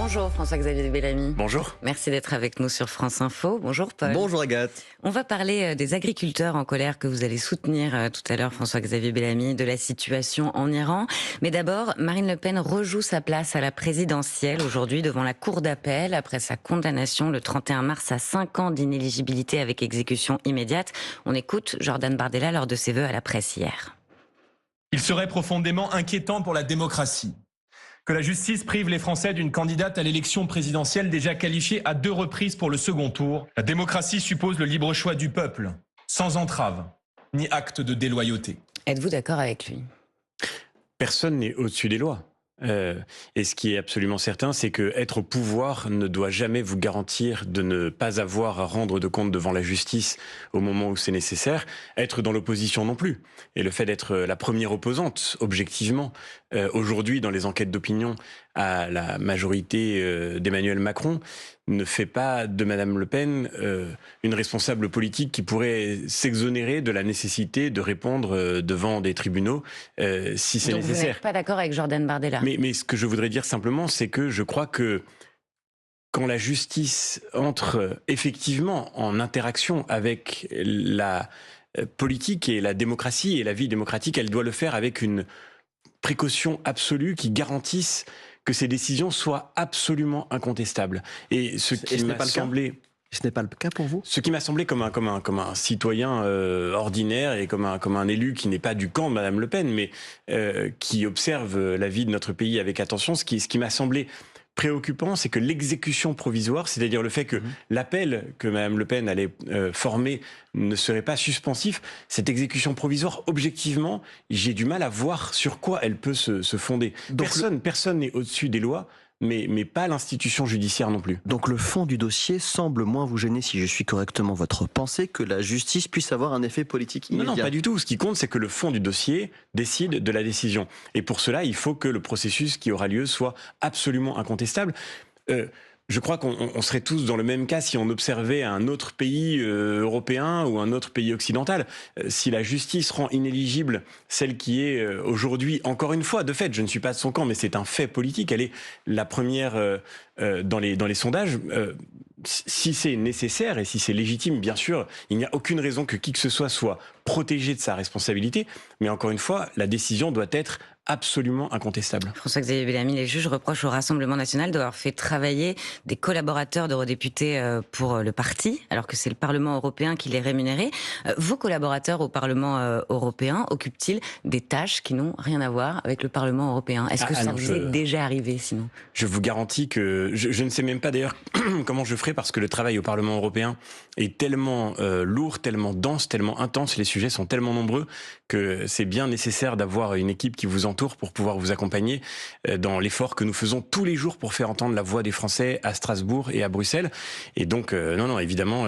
Bonjour François-Xavier Bellamy. Bonjour. Merci d'être avec nous sur France Info. Bonjour Paul. Bonjour Agathe. On va parler des agriculteurs en colère que vous allez soutenir tout à l'heure, François-Xavier Bellamy, de la situation en Iran. Mais d'abord, Marine Le Pen rejoue sa place à la présidentielle aujourd'hui devant la cour d'appel après sa condamnation le 31 mars à 5 ans d'inéligibilité avec exécution immédiate. On écoute Jordan Bardella lors de ses vœux à la presse hier. Il serait profondément inquiétant pour la démocratie que la justice prive les Français d'une candidate à l'élection présidentielle déjà qualifiée à 2 reprises pour le second tour. La démocratie suppose le libre choix du peuple, sans entrave ni acte de déloyauté. Êtes-vous d'accord avec lui ? Personne n'est au-dessus des lois. Et ce qui est absolument certain, c'est que être au pouvoir ne doit jamais vous garantir de ne pas avoir à rendre de compte devant la justice au moment où c'est nécessaire. Être dans l'opposition non plus. Et le fait d'être la première opposante, objectivement, aujourd'hui dans les enquêtes d'opinion à la majorité d'Emmanuel Macron, ne fait pas de Madame Le Pen une responsable politique qui pourrait s'exonérer de la nécessité de répondre devant des tribunaux si c'est Donc nécessaire. Vous n'êtes pas d'accord avec Jordan Bardella ? Mais ce que je voudrais dire simplement, c'est que je crois que quand la justice entre effectivement en interaction avec la politique et la démocratie et la vie démocratique, elle doit le faire avec une précaution absolue qui garantisse que ces décisions soient absolument incontestables. Et ce qui m'a semblé... Ce n'est pas le cas pour vous ? Ce qui m'a semblé comme un citoyen ordinaire et comme un élu qui n'est pas du camp de Madame Le Pen, mais qui observe la vie de notre pays avec attention, ce qui m'a semblé préoccupant, c'est que l'exécution provisoire, c'est-à-dire le fait que l'appel que Madame Le Pen allait former ne serait pas suspensif, cette exécution provisoire, objectivement, j'ai du mal à voir sur quoi elle peut se fonder. Donc Personne n'est au-dessus des lois, mais pas l'institution judiciaire non plus. Donc le fond du dossier semble moins vous gêner, si je suis correctement votre pensée, que la justice puisse avoir un effet politique immédiat. Non, pas du tout. Ce qui compte, c'est que le fond du dossier décide de la décision. Et pour cela, il faut que le processus qui aura lieu soit absolument incontestable. Je crois qu'on serait tous dans le même cas si on observait un autre pays européen ou un autre pays occidental. Si la justice rend inéligible celle qui est aujourd'hui, encore une fois, de fait, je ne suis pas de son camp, mais c'est un fait politique, elle est la première dans les sondages. Si c'est nécessaire et si c'est légitime, bien sûr, il n'y a aucune raison que qui que ce soit protégé de sa responsabilité. Mais encore une fois, la décision doit être absolument incontestable. François-Xavier Bellamy, les juges reprochent au Rassemblement national d'avoir fait travailler des collaborateurs d'eurodéputés pour le parti, alors que c'est le Parlement européen qui les rémunérait. Vos collaborateurs au Parlement européen occupent-ils des tâches qui n'ont rien à voir avec le Parlement européen ? Est-ce que ça vous est déjà arrivé sinon ? Je vous garantis que je ne sais même pas d'ailleurs comment je ferai, parce que le travail au Parlement européen est tellement lourd, tellement dense, tellement intense, les sujets sont tellement nombreux que c'est bien nécessaire d'avoir une équipe qui vous entoure pour pouvoir vous accompagner dans l'effort que nous faisons tous les jours pour faire entendre la voix des Français à Strasbourg et à Bruxelles. Et donc, non, évidemment,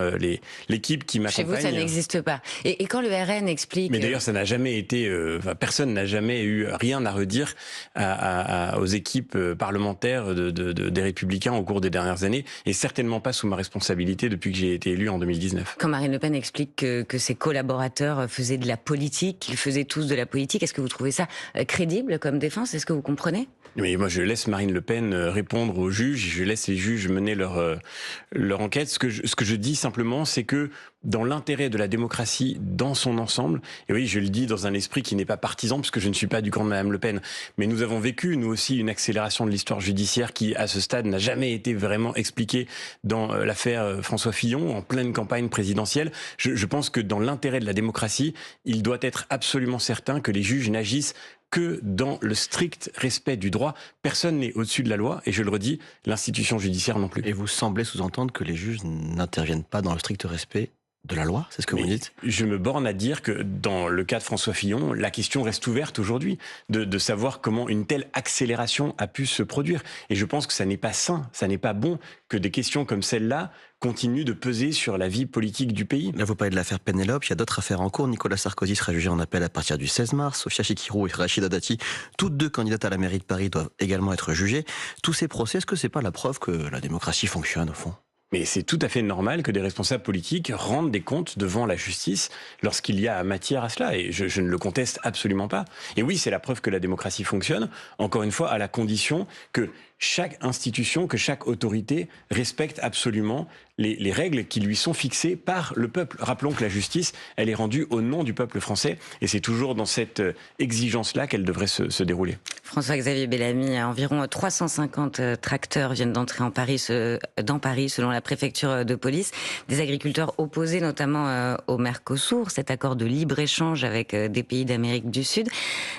l'équipe qui m'accompagne... Chez vous, ça n'existe pas. Et quand le RN explique... Mais d'ailleurs, ça n'a jamais été... personne n'a jamais eu rien à redire aux équipes parlementaires des Républicains au cours des dernières années, et certainement pas sous ma responsabilité depuis que j'ai été élu en 2019. Quand Marine Le Pen explique que ses collaborateurs faisaient de la politique, qu'ils faisaient tous de la politique, est-ce que vous trouvez ça crédible comme défense ? Est-ce que vous comprenez ? Mais moi, je laisse Marine Le Pen répondre aux juges, je laisse les juges mener leur enquête. Ce que je dis simplement, c'est que dans l'intérêt de la démocratie dans son ensemble, et oui, je le dis dans un esprit qui n'est pas partisan, puisque je ne suis pas du camp de Madame Le Pen, mais nous avons vécu, nous aussi, une accélération de l'histoire judiciaire qui, à ce stade, n'a jamais été vraiment expliquée dans l'affaire François Fillon, en pleine campagne présidentielle. Je pense que dans l'intérêt de la démocratie, il doit être absolument certain que les juges n'agissent que dans le strict respect du droit. Personne n'est au-dessus de la loi, et je le redis, l'institution judiciaire non plus. Et vous semblez sous-entendre que les juges n'interviennent pas dans le strict respect de la loi, c'est ce que vous dites ? Je me borne à dire que dans le cas de François Fillon, la question reste ouverte aujourd'hui de savoir comment une telle accélération a pu se produire. Et je pense que ça n'est pas sain, ça n'est pas bon que des questions comme celle-là continuent de peser sur la vie politique du pays. Là, vous parlez de l'affaire Pénélope, il y a d'autres affaires en cours. Nicolas Sarkozy sera jugé en appel à partir du 16 mars. Sofia Chikirou et Rachida Dati, toutes deux candidates à la mairie de Paris, doivent également être jugées. Tous ces procès, est-ce que c'est pas la preuve que la démocratie fonctionne au fond ? Mais c'est tout à fait normal que des responsables politiques rendent des comptes devant la justice lorsqu'il y a matière à cela. Et je ne le conteste absolument pas. Et oui, c'est la preuve que la démocratie fonctionne, encore une fois, à la condition que chaque institution, que chaque autorité respecte absolument les règles qui lui sont fixées par le peuple. Rappelons que la justice, elle est rendue au nom du peuple français. Et c'est toujours dans cette exigence-là qu'elle devrait se dérouler. François-Xavier Bellamy, environ 350 tracteurs viennent d'entrer dans Paris, selon la préfecture de police. Des agriculteurs opposés notamment au Mercosur, cet accord de libre-échange avec des pays d'Amérique du Sud.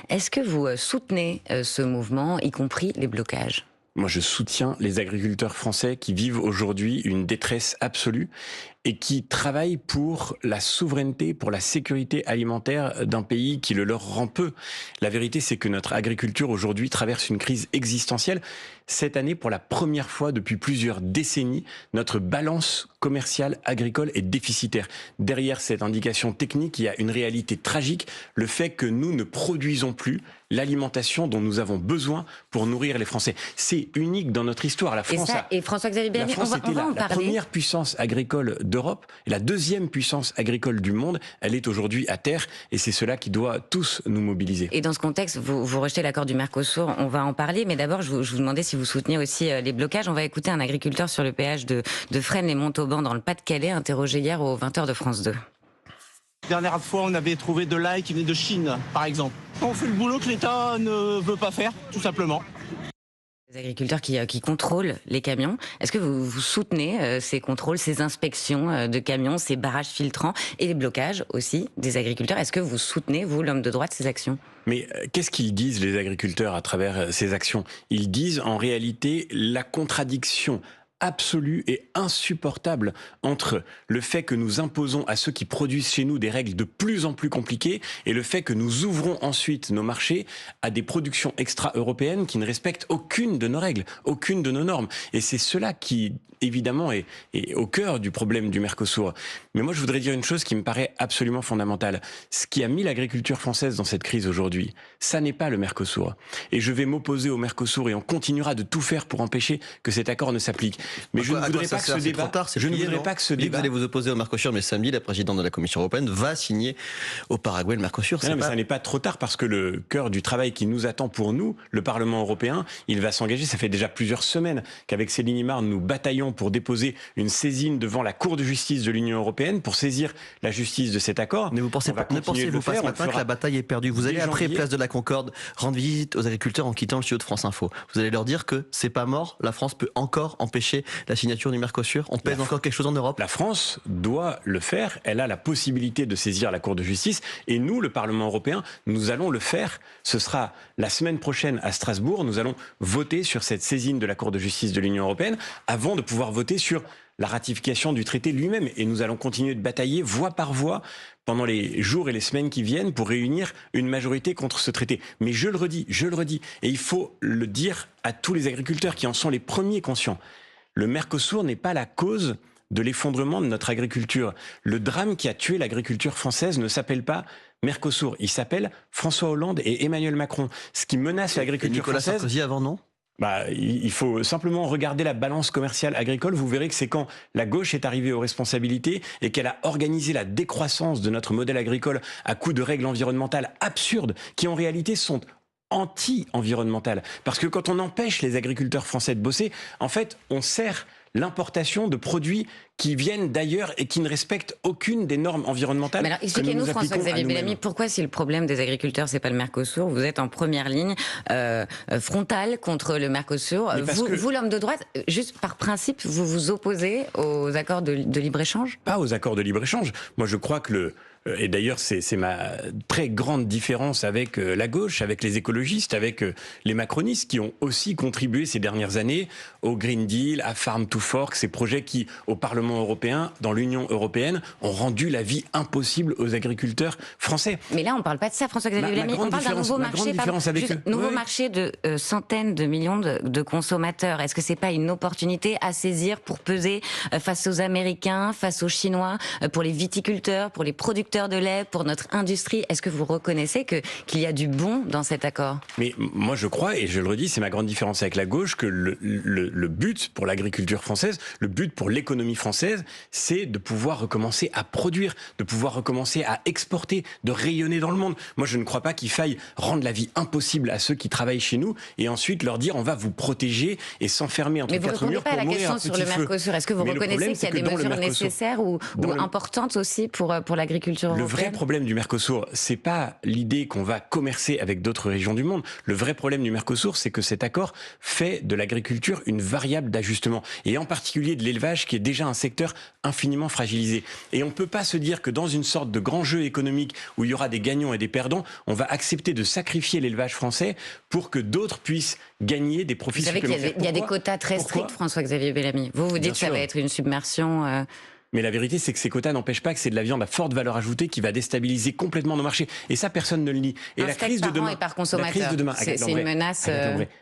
Est-ce que vous soutenez ce mouvement, y compris les blocages ? Moi, je soutiens les agriculteurs français qui vivent aujourd'hui une détresse absolue et qui travaillent pour la souveraineté, pour la sécurité alimentaire d'un pays qui le leur rend peu. La vérité, c'est que notre agriculture aujourd'hui traverse une crise existentielle. Cette année, pour la première fois depuis plusieurs décennies, notre balance commerciale agricole est déficitaire. Derrière cette indication technique, il y a une réalité tragique, le fait que nous ne produisons plus l'alimentation dont nous avons besoin pour nourrir les Français. C'est unique dans notre histoire. La France, et François-Xavier Bellamy, on va en parler. La première puissance agricole d'Europe et la deuxième puissance agricole du monde, elle est aujourd'hui à terre et c'est cela qui doit tous nous mobiliser. Et dans ce contexte, vous rejetez l'accord du Mercosur, on va en parler, mais d'abord je vous demandais si vous souteniez aussi les blocages. On va écouter un agriculteur sur le péage de Fresnes-les-Montauban dans le Pas-de-Calais, interrogé hier aux 20h de France 2. Dernière fois, on avait trouvé de l'ail qui venait de Chine, par exemple. On fait le boulot que l'État ne veut pas faire, tout simplement. Les agriculteurs qui contrôlent les camions, est-ce que vous soutenez ces contrôles, ces inspections de camions, ces barrages filtrants et les blocages aussi des agriculteurs? Est-ce que vous soutenez, vous, l'homme de droite, ces actions? Mais qu'est-ce qu'ils disent, les agriculteurs, à travers ces actions? Ils disent en réalité la contradiction absolue et insupportable entre le fait que nous imposons à ceux qui produisent chez nous des règles de plus en plus compliquées et le fait que nous ouvrons ensuite nos marchés à des productions extra-européennes qui ne respectent aucune de nos règles, aucune de nos normes. Et c'est cela qui, évidemment, est au cœur du problème du Mercosur. Mais moi, je voudrais dire une chose qui me paraît absolument fondamentale. Ce qui a mis l'agriculture française dans cette crise aujourd'hui, ça n'est pas le Mercosur. Et je vais m'opposer au Mercosur et on continuera de tout faire pour empêcher que cet accord ne s'applique. Mais je ne voudrais pas que ce débat... Je ne voudrais pas que ce débat... Vous allez vous opposer au Mercosur, mais samedi, la présidente de la Commission européenne va signer au Paraguay le Mercosur. Non, mais ça n'est pas trop tard parce que le cœur du travail qui nous attend pour nous, le Parlement européen, il va s'engager. Ça fait déjà plusieurs semaines qu'avec Céline Imard, nous bataillons pour déposer une saisine devant la Cour de justice de l'Union européenne pour saisir la justice de cet accord. Mais ne pensez-vous pas ce matin que la bataille est perdue? Vous allez après place de la Concorde rendre visite aux agriculteurs en quittant le studio de France Info. Vous allez leur dire que c'est pas mort, la France peut encore empêcher la signature du Mercosur. On pèse encore quelque chose en Europe. La France doit le faire. Elle a la possibilité de saisir la Cour de justice. Et nous, le Parlement européen, nous allons le faire. Ce sera la semaine prochaine à Strasbourg. Nous allons voter sur cette saisine de la Cour de justice de l'Union européenne avant de pouvoir voter sur la ratification du traité lui-même. Et nous allons continuer de batailler voix par voix pendant les jours et les semaines qui viennent pour réunir une majorité contre ce traité. Mais je le redis, et il faut le dire à tous les agriculteurs qui en sont les premiers conscients. Le Mercosur n'est pas la cause de l'effondrement de notre agriculture. Le drame qui a tué l'agriculture française ne s'appelle pas Mercosur, il s'appelle François Hollande et Emmanuel Macron. Ce qui menace l'agriculture Nicolas française... Sarkozy avant, non ? Il faut simplement regarder la balance commerciale agricole. Vous verrez que c'est quand la gauche est arrivée aux responsabilités et qu'elle a organisé la décroissance de notre modèle agricole à coup de règles environnementales absurdes qui en réalité sont anti-environnementales. Parce que quand on empêche les agriculteurs français de bosser, en fait, on sert l'importation de produits qui viennent d'ailleurs et qui ne respectent aucune des normes environnementales. Mais alors, expliquez-nous, François-Xavier Bellamy, pourquoi si le problème des agriculteurs, c'est pas le Mercosur, vous êtes en première ligne frontale contre le Mercosur. Vous, l'homme de droite, juste par principe, vous vous opposez aux accords de libre-échange? Pas aux accords de libre-échange. Moi, je crois que et d'ailleurs, c'est ma très grande différence avec la gauche, avec les écologistes, avec les macronistes qui ont aussi contribué ces dernières années au Green Deal, à Farm to Fork, ces projets qui, au Parlement européen, dans l'Union européenne, ont rendu la vie impossible aux agriculteurs français. Mais là, on ne parle pas de ça, François-Xavier Bellamy. On parle d'un nouveau marché de centaines de millions de consommateurs. Est-ce que c'est pas une opportunité à saisir pour peser face aux Américains, face aux Chinois, pour les viticulteurs, pour les producteurs producteurs de lait, pour notre industrie. Est-ce que vous reconnaissez qu'il y a du bon dans cet accord? Mais moi je crois, et je le redis, c'est ma grande différence avec la gauche, que le but pour l'agriculture française, le but pour l'économie française, c'est de pouvoir recommencer à produire, de pouvoir recommencer à exporter, de rayonner dans le monde. Moi je ne crois pas qu'il faille rendre la vie impossible à ceux qui travaillent chez nous et ensuite leur dire on va vous protéger et s'enfermer entre quatre murs pour mourir à petit feu. Mais vous ne répondez pas à la question sur le Mercosur. Est-ce que vous reconnaissez qu'il y a des mesures nécessaires ou importantes aussi pour l'agriculture européenne? Le vrai problème du Mercosur, c'est pas l'idée qu'on va commercer avec d'autres régions du monde. Le vrai problème du Mercosur, c'est que cet accord fait de l'agriculture une variable d'ajustement, et en particulier de l'élevage, qui est déjà un secteur infiniment fragilisé. Et on ne peut pas se dire que dans une sorte de grand jeu économique où il y aura des gagnants et des perdants, on va accepter de sacrifier l'élevage français pour que d'autres puissent gagner des profits supplémentaires. Vous savez qu'il y a des quotas très stricts, François-Xavier Bellamy. Vous dites que ça va être une submersion... Mais la vérité, c'est que ces quotas n'empêchent pas que c'est de la viande à forte valeur ajoutée qui va déstabiliser complètement nos marchés. Et ça, personne ne le nie. Et la crise de demain, par consommateur, c'est une menace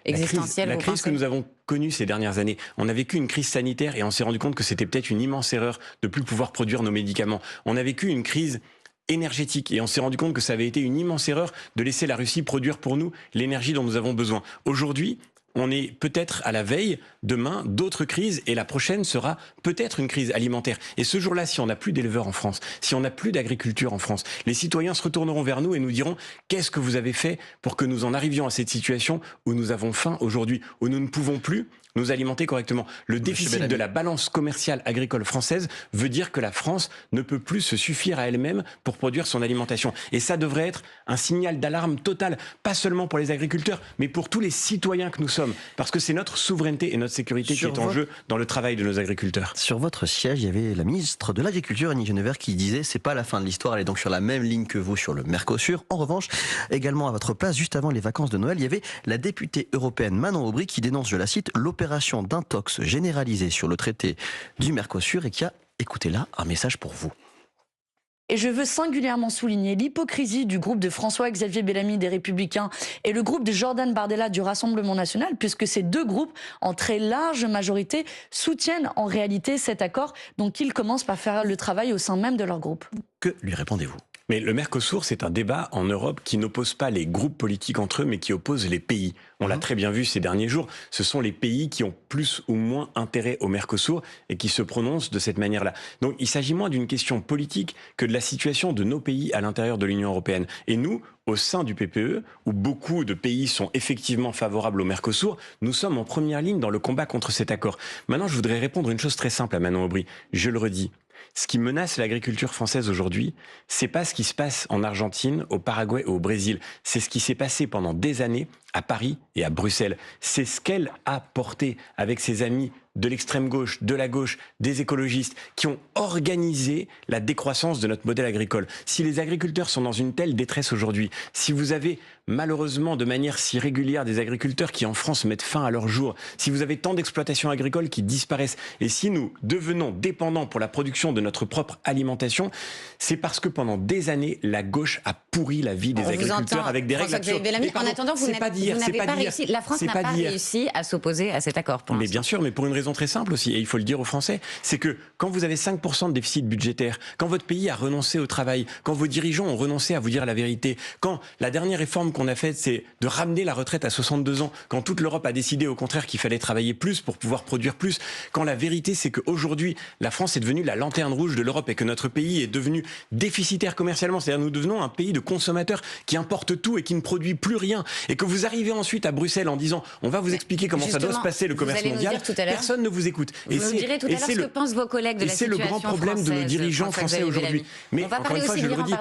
existentielle. La crise que nous avons connue ces dernières années, on a vécu une crise sanitaire et on s'est rendu compte que c'était peut-être une immense erreur de plus pouvoir produire nos médicaments. On a vécu une crise énergétique et on s'est rendu compte que ça avait été une immense erreur de laisser la Russie produire pour nous l'énergie dont nous avons besoin. Aujourd'hui, on est peut-être à la veille, demain, d'autres crises, et la prochaine sera peut-être une crise alimentaire. Et ce jour-là, si on n'a plus d'éleveurs en France, si on n'a plus d'agriculture en France, les citoyens se retourneront vers nous et nous diront « Qu'est-ce que vous avez fait pour que nous en arrivions à cette situation où nous avons faim aujourd'hui, où nous ne pouvons plus nous alimenter correctement ?» Le déficit de la balance commerciale agricole française veut dire que la France ne peut plus se suffire à elle-même pour produire son alimentation. Et ça devrait être un signal d'alarme total, pas seulement pour les agriculteurs, mais pour tous les citoyens que nous sommes. Parce que c'est notre souveraineté et notre sécurité qui est en jeu dans le travail de nos agriculteurs. Sur votre siège, il y avait la ministre de l'Agriculture, Annie Genevert, qui disait c'est pas la fin de l'histoire, elle est donc sur la même ligne que vous sur le Mercosur. En revanche, également à votre place, juste avant les vacances de Noël, il y avait la députée européenne Manon Aubry qui dénonce, je la cite, l'opération d'intox généralisée sur le traité du Mercosur et qui a, écoutez là, un message pour vous. Et je veux singulièrement souligner l'hypocrisie du groupe de François-Xavier Bellamy des Républicains et le groupe de Jordan Bardella du Rassemblement National, puisque ces deux groupes, en très large majorité, soutiennent en réalité cet accord, donc ils commencent par faire le travail au sein même de leur groupe. Que lui répondez-vous ? Mais le Mercosur, c'est un débat en Europe qui n'oppose pas les groupes politiques entre eux, mais qui oppose les pays. On l'a très bien vu ces derniers jours. Ce sont les pays qui ont plus ou moins intérêt au Mercosur et qui se prononcent de cette manière-là. Donc il s'agit moins d'une question politique que de la situation de nos pays à l'intérieur de l'Union européenne. Et nous, au sein du PPE, où beaucoup de pays sont effectivement favorables au Mercosur, nous sommes en première ligne dans le combat contre cet accord. Maintenant, je voudrais répondre une chose très simple à Manon Aubry. Je le redis. Ce qui menace l'agriculture française aujourd'hui, c'est pas ce qui se passe en Argentine, au Paraguay et au Brésil. C'est ce qui s'est passé pendant des années à Paris et à Bruxelles. C'est ce qu'elle a porté avec ses amis de l'extrême gauche, de la gauche, des écologistes, qui ont organisé la décroissance de notre modèle agricole. Si les agriculteurs sont dans une telle détresse aujourd'hui, si vous avez malheureusement de manière si régulière des agriculteurs qui en France mettent fin à leur jour, si vous avez tant d'exploitations agricoles qui disparaissent, et si nous devenons dépendants pour la production de notre propre alimentation, c'est parce que pendant des années, la gauche a pourri la vie des agriculteurs avec des règles absurdes. En attendant, vous n'avez pas réussi, la France n'a pas réussi à s'opposer à cet accord pour l'instant. Mais bien sûr, mais pour une raison très simple aussi, et il faut le dire aux Français, c'est que quand vous avez 5% de déficit budgétaire, quand votre pays a renoncé au travail, quand vos dirigeants ont renoncé à vous dire la vérité, quand la dernière réforme qu'on a faite, c'est de ramener la retraite à 62 ans, quand toute l'Europe a décidé au contraire qu'il fallait travailler plus pour pouvoir produire plus, quand la vérité c'est qu'aujourd'hui, la France est devenue la lanterne rouge de l'Europe et que notre pays est devenu déficitaire commercialement, c'est-à-dire nous devenons un pays de consommateurs qui importe tout et qui ne produit plus rien, et que vous arrivez ensuite à Bruxelles en disant on va vous expliquer comment ça doit se passer le commerce mondial, personne ne vous écoute. Vous nous direz tout à l'heure ce que pensent vos collègues de la situation française. Et c'est le grand problème de nos dirigeants français aujourd'hui. Mais encore une fois, je le redis,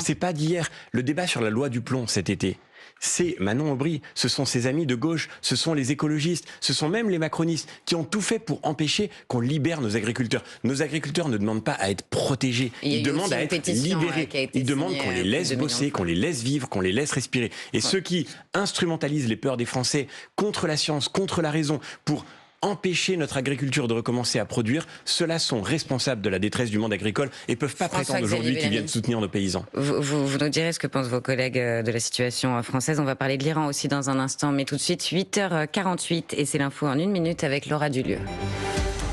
c'est pas d'hier. Le débat sur la loi du plomb cet été, c'est Manon Aubry, ce sont ses amis de gauche, ce sont les écologistes, ce sont même les macronistes qui ont tout fait pour empêcher qu'on libère nos agriculteurs. Nos agriculteurs ne demandent pas à être protégés, ils demandent à être libérés. Ils demandent qu'on les laisse bosser, qu'on les laisse vivre, qu'on les laisse respirer. Et ceux qui instrumentalisent les peurs des Français contre la science, contre la raison, pour empêcher notre agriculture de recommencer à produire, ceux-là sont responsables de la détresse du monde agricole et peuvent pas prétendre aujourd'hui qu'ils viennent soutenir nos paysans. Vous nous direz ce que pensent vos collègues de la situation française. On va parler de l'Iran aussi dans un instant, mais tout de suite, 8h48, et c'est l'info en 1 minute avec Laura Dulieu.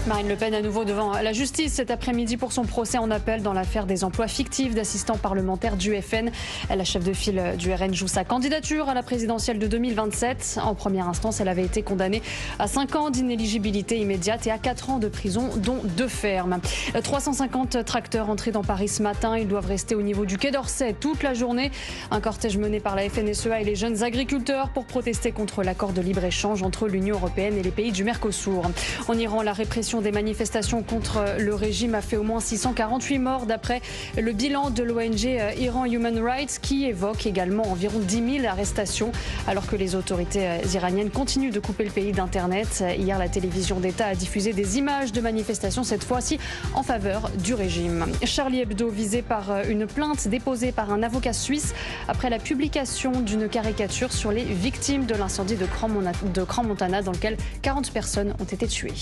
Marine Le Pen à nouveau devant la justice cet après-midi pour son procès en appel dans l'affaire des emplois fictifs d'assistants parlementaires du FN. La chef de file du RN joue sa candidature à la présidentielle de 2027. En première instance, elle avait été condamnée à 5 ans d'inéligibilité immédiate et à 4 ans de prison, dont 2 fermes. 350 tracteurs entrés dans Paris ce matin. Ils doivent rester au niveau du Quai d'Orsay toute la journée. Un cortège mené par la FNSEA et les jeunes agriculteurs pour protester contre l'accord de libre-échange entre l'Union européenne et les pays du Mercosur. En Iran, la répression des manifestations contre le régime a fait au moins 648 morts d'après le bilan de l'ONG Iran Human Rights qui évoque également environ 10 000 arrestations alors que les autorités iraniennes continuent de couper le pays d'Internet. Hier, la télévision d'État a diffusé des images de manifestations, cette fois-ci en faveur du régime. Charlie Hebdo visé par une plainte déposée par un avocat suisse après la publication d'une caricature sur les victimes de l'incendie de Crans-Montana dans lequel 40 personnes ont été tuées.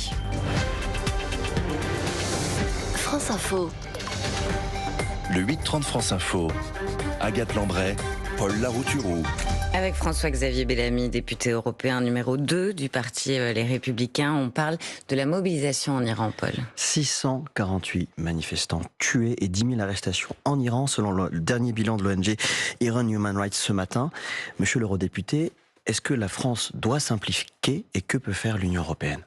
France Info. Le 8-30 France Info. Agathe Lambray, Paul Larouturou. Avec François-Xavier Bellamy, député européen numéro 2 du parti Les Républicains, on parle de la mobilisation en Iran, Paul. 648 manifestants tués et 10 000 arrestations en Iran, selon le dernier bilan de l'ONG Iran Human Rights ce matin. Monsieur l'eurodéputé, est-ce que la France doit s'impliquer et que peut faire l'Union européenne ?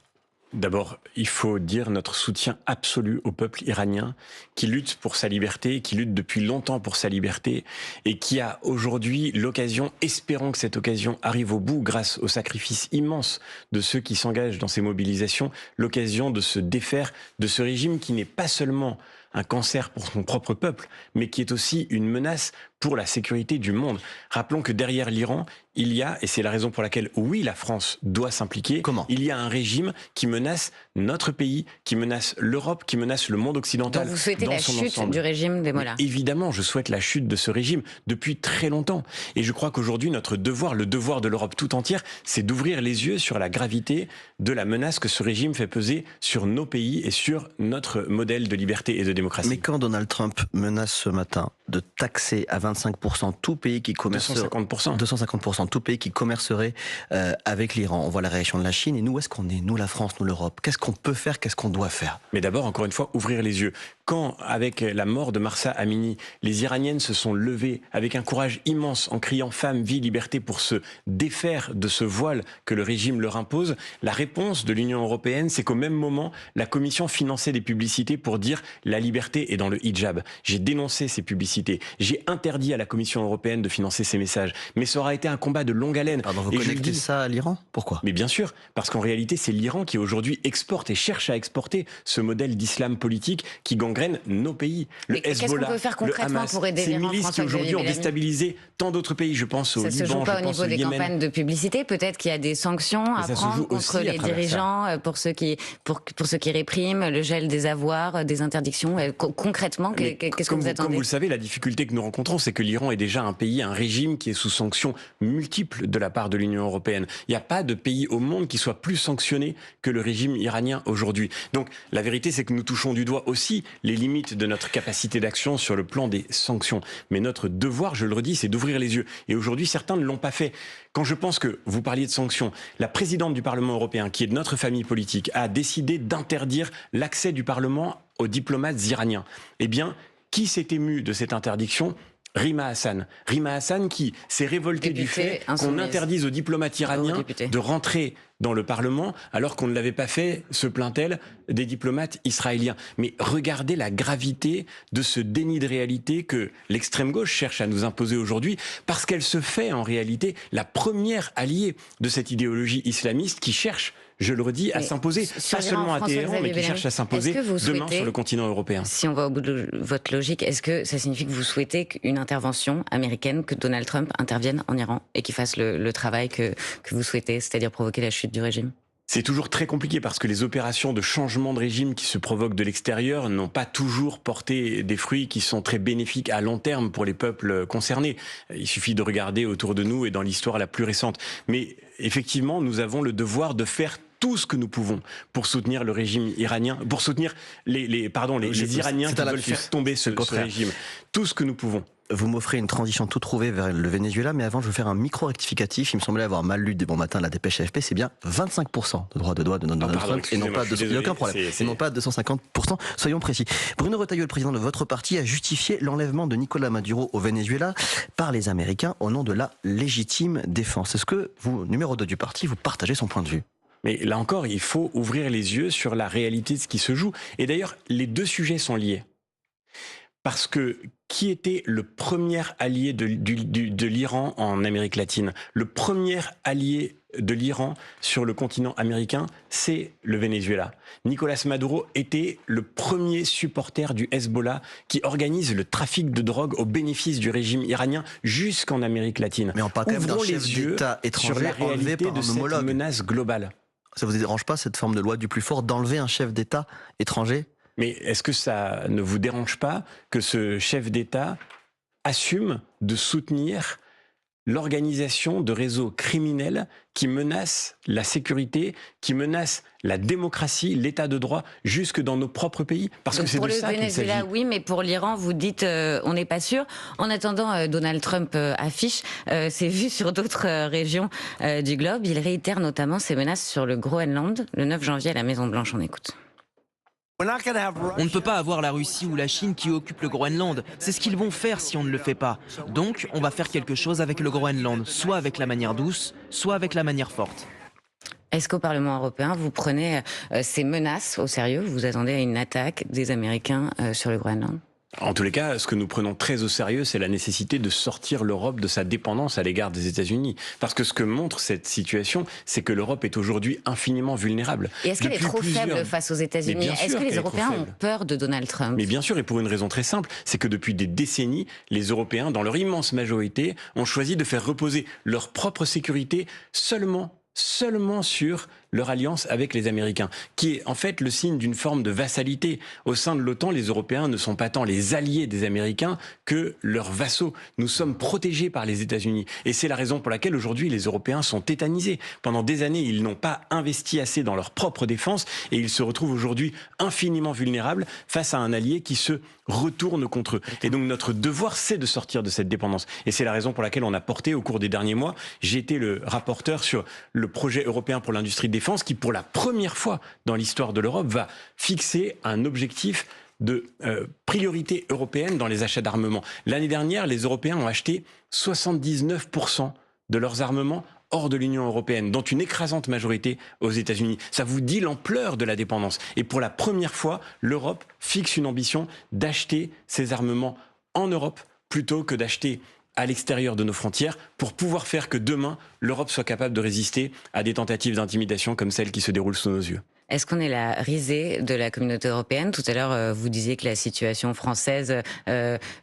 D'abord, il faut dire notre soutien absolu au peuple iranien qui lutte pour sa liberté, qui lutte depuis longtemps pour sa liberté et qui a aujourd'hui l'occasion, espérons que cette occasion arrive au bout grâce au sacrifice immense de ceux qui s'engagent dans ces mobilisations, l'occasion de se défaire de ce régime qui n'est pas seulement un cancer pour son propre peuple, mais qui est aussi une menace pour la sécurité du monde. Rappelons que derrière l'Iran, il y a, et c'est la raison pour laquelle, oui, la France doit s'impliquer. Comment ? Il y a un régime qui menace notre pays, qui menace l'Europe, qui menace le monde occidental. Donc vous souhaitez dans la son chute ensemble. du régime des Mollahs ? Évidemment, je souhaite la chute de ce régime depuis très longtemps. Et je crois qu'aujourd'hui, notre devoir, le devoir de l'Europe tout entière, c'est d'ouvrir les yeux sur la gravité de la menace que ce régime fait peser sur nos pays et sur notre modèle de liberté et de démocratie. Mais quand Donald Trump menace ce matin de taxer à 25% tout pays qui commercerait 250% tout pays qui commercerait avec l'Iran, on voit la réaction de la Chine. Et nous, où est-ce qu'on est ? Nous, la France, nous, l'Europe. Qu'est-ce qu'on peut faire ? Qu'est-ce qu'on doit faire ? Mais d'abord, encore une fois, ouvrir les yeux. Quand, avec la mort de Mahsa Amini, les Iraniennes se sont levées avec un courage immense en criant « femme, vie, liberté » pour se défaire de ce voile que le régime leur impose, la réponse de l'Union européenne, c'est qu'au même moment, la Commission finançait des publicités pour dire « la liberté est dans le hijab ». J'ai dénoncé ces publicités. J'ai interdit à la Commission européenne de financer ces messages. Mais ça aura été un combat de longue haleine. Pardon, vous connectez ça à l'Iran ? Pourquoi ? Mais bien sûr, parce qu'en réalité, c'est l'Iran qui aujourd'hui exporte et cherche à exporter ce modèle d'islam politique qui gangrène nos pays. Le Hezbollah, qu'est-ce qu'on peut faire concrètement pour aider ces l'Iran, milices qui aujourd'hui ont déstabilisé tant d'autres pays. Je pense au Liban, ça se joue pas au niveau des campagnes de publicité. Peut-être qu'il y a des sanctions à prendre contre les dirigeants pour ceux qui répriment, le gel des avoirs, des interdictions. Concrètement, qu'est-ce que vous attendez ? Comme vous le savez, la difficulté que nous rencontrons, c'est que l'Iran est déjà un pays, un régime qui est sous sanctions multiples de la part de l'Union européenne. Il n'y a pas de pays au monde qui soit plus sanctionné que le régime iranien aujourd'hui. Donc la vérité, c'est que nous touchons du doigt aussi les limites de notre capacité d'action sur le plan des sanctions. Mais notre devoir, je le redis, c'est d'ouvrir les yeux. Et aujourd'hui, certains ne l'ont pas fait. Quand je pense que, vous parliez de sanctions, la présidente du Parlement européen, qui est de notre famille politique, a décidé d'interdire l'accès du Parlement aux diplomates iraniens. Eh bien, qui s'est ému de cette interdiction ? Rima Hassan. Rima Hassan qui s'est révoltée du fait qu'on interdise aux diplomates iraniens de rentrer dans le Parlement, alors qu'on ne l'avait pas fait, se plaint-elle, des diplomates israéliens. Mais regardez la gravité de ce déni de réalité que l'extrême gauche cherche à nous imposer aujourd'hui, parce qu'elle se fait en réalité la première alliée de cette idéologie islamiste qui cherche, je le redis, à s'imposer, pas seulement à Téhéran, mais qui cherche à s'imposer demain sur le continent européen. Si on va au bout de votre logique, est-ce que ça signifie que vous souhaitez qu'une intervention américaine, que Donald Trump intervienne en Iran et qu'il fasse le travail que vous souhaitez, c'est-à-dire provoquer la chute du régime ? C'est toujours très compliqué parce que les opérations de changement de régime qui se provoquent de l'extérieur n'ont pas toujours porté des fruits qui sont très bénéfiques à long terme pour les peuples concernés. Il suffit de regarder autour de nous et dans l'histoire la plus récente. Mais effectivement, nous avons le devoir de faire tout ce que nous pouvons pour soutenir le régime iranien, pour soutenir les Iraniens qui veulent faire tomber ce régime. Tout ce que nous pouvons. vous m'offrez une transition toute trouvée vers le Venezuela, mais avant je veux faire un micro-rectificatif. Il me semblait avoir mal lu dès bon matin la dépêche AFP, c'est bien 25% de droit de douane de Donald Trump, et non pas de, il n'y a aucun problème, et non pas 250%, soyons précis. Bruno Retailleau, le président de votre parti, a justifié l'enlèvement de Nicolás Maduro au Venezuela par les Américains au nom de la légitime défense. Est-ce que vous, numéro 2 du parti, vous partagez son point de vue ? Mais là encore, il faut ouvrir les yeux sur la réalité de ce qui se joue. Et d'ailleurs, les deux sujets sont liés. Parce que qui était le premier allié de l'Iran en Amérique latine? Le premier allié de l'Iran sur le continent américain, c'est le Venezuela. Nicolás Maduro était le premier supporter du Hezbollah qui organise le trafic de drogue au bénéfice du régime iranien jusqu'en Amérique latine. Mais on parle quand même d'un chef d'État étranger sur la réalité de cette menace globale. Ça vous dérange pas, cette forme de loi du plus fort, d'enlever un chef d'État étranger ? Mais est-ce que ça ne vous dérange pas que ce chef d'État assume de soutenir l'organisation de réseaux criminels qui menacent la sécurité, qui menacent la démocratie, l'état de droit, jusque dans nos propres pays? Parce que c'est de ça qu'il s'agit. Oui, mais pour l'Iran, vous dites on n'est pas sûr. En attendant, Donald Trump affiche ses vues sur d'autres régions du globe. Il réitère notamment ses menaces sur le Groenland le 9 janvier à la Maison-Blanche. On écoute. On ne peut pas avoir la Russie ou la Chine qui occupent le Groenland. C'est ce qu'ils vont faire si on ne le fait pas. Donc, on va faire quelque chose avec le Groenland, soit avec la manière douce, soit avec la manière forte. Est-ce qu'au Parlement européen, vous prenez ces menaces au sérieux? Vous attendez à une attaque des Américains sur le Groenland? En tous les cas, ce que nous prenons très au sérieux, c'est la nécessité de sortir l'Europe de sa dépendance à l'égard des États-Unis. Parce que ce que montre cette situation, c'est que l'Europe est aujourd'hui infiniment vulnérable. Et est-ce qu'elle est trop faible face aux États-Unis? Est-ce que les Européens ont peur de Donald Trump? Mais bien sûr, et pour une raison très simple, c'est que depuis des décennies, les Européens, dans leur immense majorité, ont choisi de faire reposer leur propre sécurité seulement sur leur alliance avec les Américains, qui est en fait le signe d'une forme de vassalité. Au sein de l'OTAN, les Européens ne sont pas tant les alliés des Américains que leurs vassaux. Nous sommes protégés par les États-Unis. Et c'est la raison pour laquelle aujourd'hui les Européens sont tétanisés. Pendant des années, ils n'ont pas investi assez dans leur propre défense et ils se retrouvent aujourd'hui infiniment vulnérables face à un allié qui se retourne contre eux. Et donc notre devoir, c'est de sortir de cette dépendance. Et c'est la raison pour laquelle on a porté au cours des derniers mois, j'ai été le rapporteur sur le projet européen pour l'industrie de défense qui, pour la première fois dans l'histoire de l'Europe, va fixer un objectif de priorité européenne dans les achats d'armement. L'année dernière, les Européens ont acheté 79% de leurs armements hors de l'Union européenne, dont une écrasante majorité aux États-Unis. Ça vous dit l'ampleur de la dépendance. Et pour la première fois, l'Europe fixe une ambition d'acheter ses armements en Europe plutôt que d'acheter à l'extérieur de nos frontières pour pouvoir faire que demain, l'Europe soit capable de résister à des tentatives d'intimidation comme celles qui se déroulent sous nos yeux. Est-ce qu'on est la risée de la communauté européenne? Tout à l'heure, vous disiez que la situation française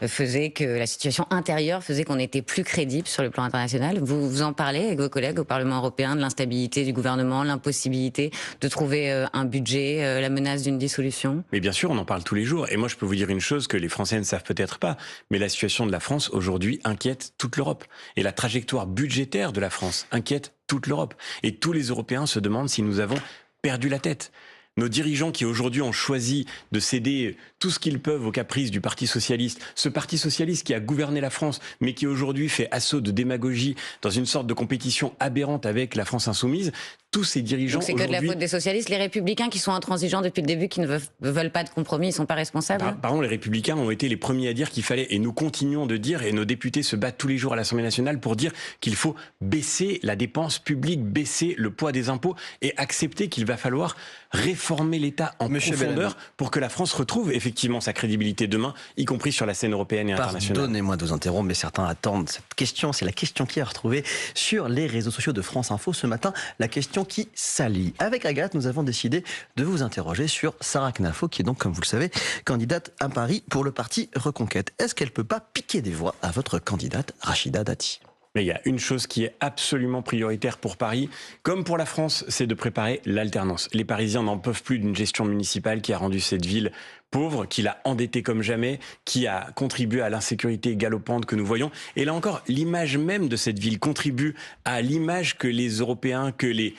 faisait que la situation intérieure faisait qu'on était plus crédible sur le plan international. Vous en parlez avec vos collègues au Parlement européen de l'instabilité du gouvernement, l'impossibilité de trouver un budget, la menace d'une dissolution? Mais bien sûr, on en parle tous les jours. Et moi, je peux vous dire une chose que les Français ne savent peut-être pas, mais la situation de la France aujourd'hui inquiète toute l'Europe. Et la trajectoire budgétaire de la France inquiète toute l'Europe. Et tous les Européens se demandent si nous avons perdu la tête. Nos dirigeants qui aujourd'hui ont choisi de céder tout ce qu'ils peuvent aux caprices du Parti Socialiste, ce Parti Socialiste qui a gouverné la France, mais qui aujourd'hui fait assaut de démagogie dans une sorte de compétition aberrante avec la France insoumise, tous ces dirigeants aujourd'hui... C'est que de la faute des socialistes, les républicains qui sont intransigeants depuis le début, qui ne veulent pas de compromis, ils ne sont pas responsables? Par contre, les républicains ont été les premiers à dire qu'il fallait, et nous continuons de dire, et nos députés se battent tous les jours à l'Assemblée nationale pour dire qu'il faut baisser la dépense publique, baisser le poids des impôts et accepter qu'il va falloir réformer l'État en profondeur pour que la France retrouve effectivement sa crédibilité demain, y compris sur la scène européenne et internationale. Pardonnez-moi de vous interrompre, mais certains attendent cette question. C'est la question qui est retrouvée sur les réseaux sociaux de France Info ce matin. La question qui s'allie. Avec Agathe, nous avons décidé de vous interroger sur Sarah Knafo, qui est donc, comme vous le savez, candidate à Paris pour le parti Reconquête. Est-ce qu'elle peut pas piquer des voix à votre candidate Rachida Dati? Mais il y a une chose qui est absolument prioritaire pour Paris, comme pour la France, c'est de préparer l'alternance. Les Parisiens n'en peuvent plus d'une gestion municipale qui a rendu cette ville pauvre, qui l'a endettée comme jamais, qui a contribué à l'insécurité galopante que nous voyons. Et là encore, l'image même de cette ville contribue à l'image que les Européens, que les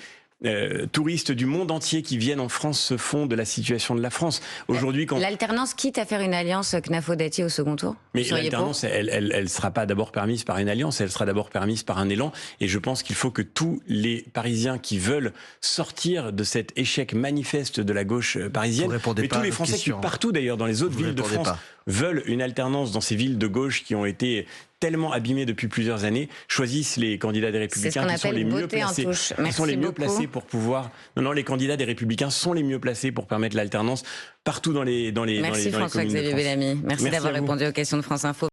touristes du monde entier qui viennent en France se font de la situation de la France. Aujourd'hui, quand... L'alternance, quitte à faire une alliance CNAFO-Dati au second tour? Mais l'alternance, elle sera pas d'abord permise par une alliance, elle sera d'abord permise par un élan. Et je pense qu'il faut que tous les Parisiens qui veulent sortir de cet échec manifeste de la gauche parisienne, mais tous les Français qui partout d'ailleurs dans les autres villes de France veulent une alternance dans ces villes de gauche qui ont été tellement abîmés depuis plusieurs années, choisissent les candidats des Républicains qui sont les mieux placés. Qui sont les mieux placés pour pouvoir... Non, les candidats des Républicains sont les mieux placés pour permettre l'alternance partout dans les Merci François-Xavier Bellamy. Merci d'avoir répondu aux questions de France Info.